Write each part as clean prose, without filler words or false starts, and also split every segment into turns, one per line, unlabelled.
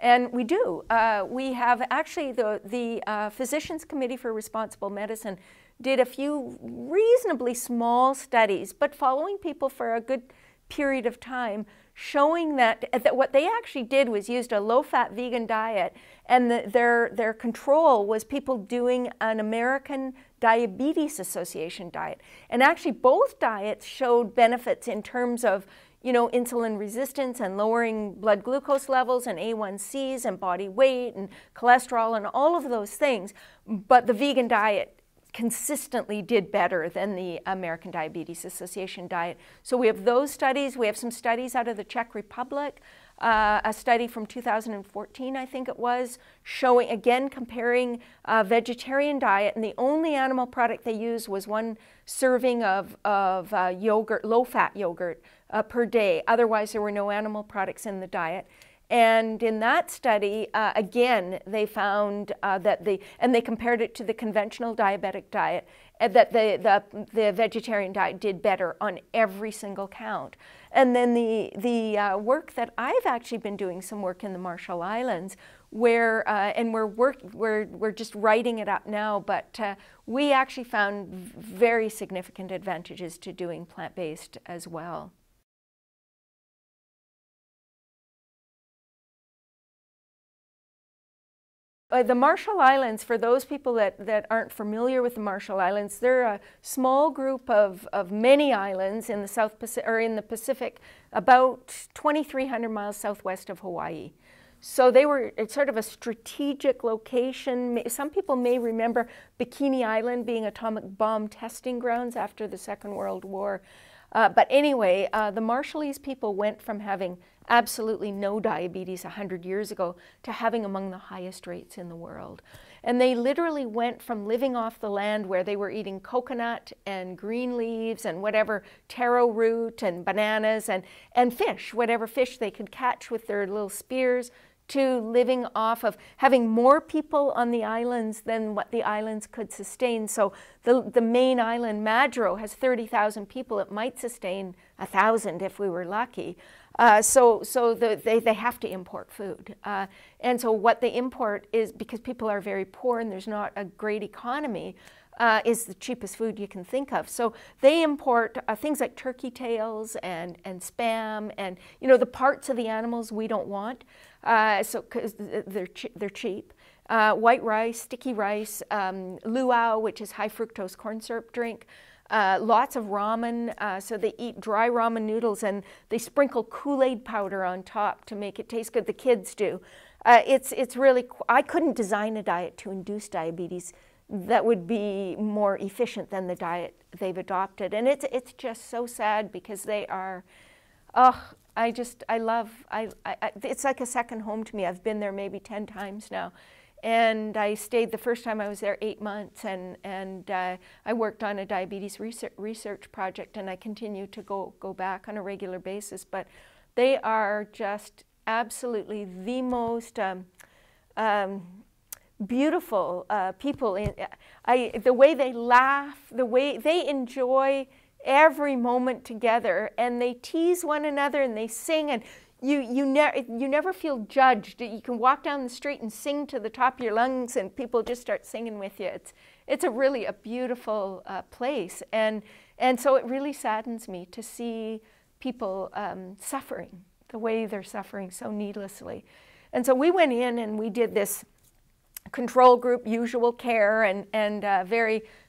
And we do. We have actually the Physicians Committee for Responsible Medicine did a few reasonably small studies, but following people for a good period of time, showing that what they actually did was used a low-fat vegan diet, and their control was people doing an American Diabetes Association diet. And actually both diets showed benefits in terms of, you know, insulin resistance and lowering blood glucose levels and A1Cs and body weight and cholesterol and all of those things. But the vegan diet consistently did better than the American Diabetes Association diet. So we have those studies. We have some studies out of the Czech Republic, a study from 2014, I think it was, showing, again, comparing a vegetarian diet, and the only animal product they used was 1 serving of yogurt, low-fat yogurt per day. Otherwise, there were no animal products in the diet. And in that study, again, they found that and they compared it to the conventional diabetic diet, that the vegetarian diet did better on every single count. And then the work that I've actually been doing some work in the Marshall Islands, where and we're just writing it up now, but we actually found very significant advantages to doing plant-based as well. The Marshall Islands, for those people that aren't familiar with the Marshall Islands, they're a small group of many islands in the South Pacific, or in the Pacific, about 2,300 miles southwest of Hawaii. So they were, it's sort of a strategic location. Some people may remember Bikini Island being atomic bomb testing grounds after the Second World War. But anyway, the Marshallese people went from having absolutely no diabetes 100 years ago to having among the highest rates in the world. And they literally went from living off the land where they were eating coconut and green leaves and whatever taro root and bananas and fish, whatever fish they could catch with their little spears, to living off of having more people on the islands than what the islands could sustain. So the main island, Madro, has 30,000 people. It might sustain 1,000 if we were lucky. So they have to import food. And so what they import is, because people are very poor and there's not a great economy, is the cheapest food you can think of. So they import things like turkey tails and spam and, you know, the parts of the animals we don't want, so because they're cheap. White rice, sticky rice, luau, which is high fructose corn syrup drink. Lots of ramen, so they eat dry ramen noodles and they sprinkle Kool-Aid powder on top to make it taste good. The kids do. It's really, I couldn't design a diet to induce diabetes that would be more efficient than the diet they've adopted. And it's just so sad, because they are, oh, I love, it's like a second home to me. I've been there maybe 10 times now. And I stayed, the first time I was there, 8 months, and I worked on a diabetes research project, and I continue to go back on a regular basis. But they are just absolutely the most beautiful people. The way they laugh, the way they enjoy every moment together, and they tease one another and they sing, and you never feel judged. You can walk down the street and sing to the top of your lungs, and people just start singing with you. It's really a beautiful place, and so it really saddens me to see people suffering the way they're suffering so needlessly. And so we went in and we did this control group, usual care, and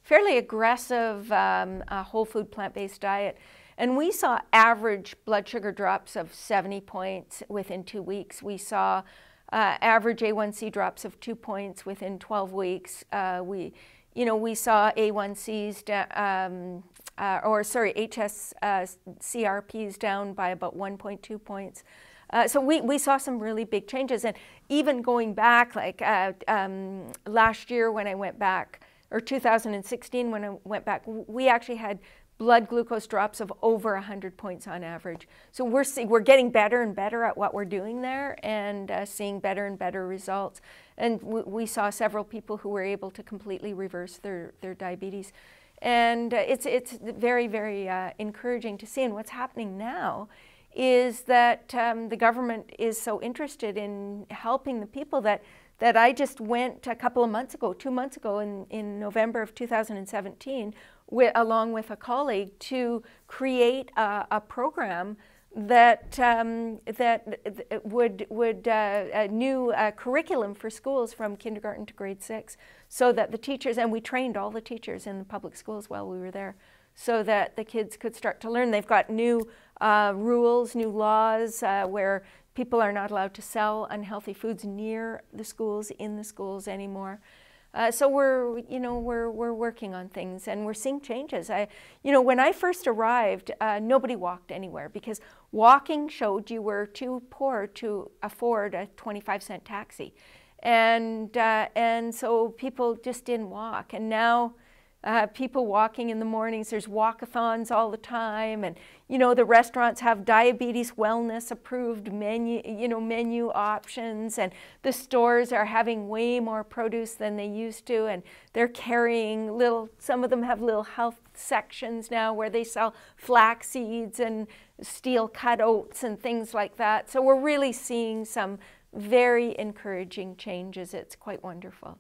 fairly aggressive whole food plant-based diet. And we saw average blood sugar drops of 70 points within 2 weeks. We saw average A1C drops of 2 points within 12 weeks. We saw A1Cs, HSCRPs down by about 1.2 points. So we saw some really big changes. And even going back, like last year when I went back, or 2016 when I went back, we actually had blood glucose drops of over 100 points on average. So we're getting better and better at what we're doing there, and seeing better and better results. And we saw several people who were able to completely reverse their diabetes. And it's very, very encouraging to see. And what's happening now is that the government is so interested in helping the people that I just went a couple of months ago, 2 months ago in November of 2017, along with a colleague, to create a program that would a new curriculum for schools from kindergarten to grade 6, so that the teachers, and we trained all the teachers in the public schools while we were there, so that the kids could start to learn. They've got new rules, new laws where people are not allowed to sell unhealthy foods near the schools, in the schools anymore. So we're working on things, and we're seeing changes. When I first arrived, nobody walked anywhere, because walking showed you were too poor to afford a 25-cent taxi, and so people just didn't walk. And now people walking in the mornings. There's walkathons all the time, and the restaurants have diabetes wellness approved menu options, and the stores are having way more produce than they used to, and they're carrying some of them have little health sections now where they sell flax seeds and steel cut oats and things like that. So we're really seeing some very encouraging changes. It's quite wonderful.